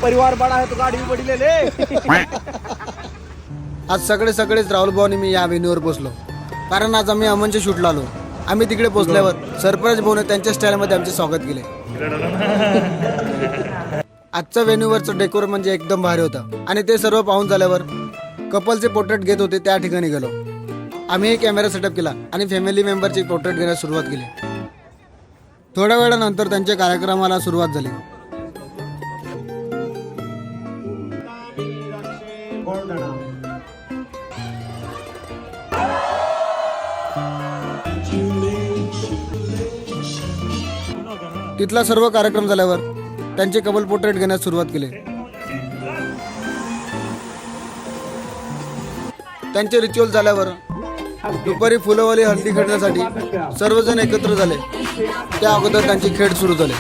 परिवार बडा आहे तो गाडी बडी ले ले. आज सगळेच राहुल भाऊ आणि मी या व्हेन्यूवर पोहोचलो, कारण आज आम्ही अमनच्या शूटला आलो. आम्ही तिकडे पोहोचल्यावर सरप्राईज भाऊने त्यांच्या स्टाईलमध्ये आमचे स्वागत केले. आजचं व्हेन्यूवरचं डेकोर म्हणजे एकदम भारी होतं. आणि ते सर्व पाहून झाल्यावर कपलचे पोर्ट्रेट घेत होते त्या ठिकाणी गेलो. आम्ही एक कॅमेरा सेटअप केला आणि फॅमिली मेंबरचे पोर्ट्रेट घेण्यास सुरुवात केली. थोड्या वेळानंतर त्यांच्या कार्यक्रमाला सुरुवात झाली. तिथला सर्व कार्यक्रम झाल्यावर त्यांचे कपल पोर्ट्रेट घेण्यास सुरुवात केली. त्यांचे रिच्युअल झाल्यावर दुपारी फुलवाली हल्दी खेळण्यासाठी सर्वजण एकत्र झाले. त्या अगोदर त्यांची खेळ सुरू झाले.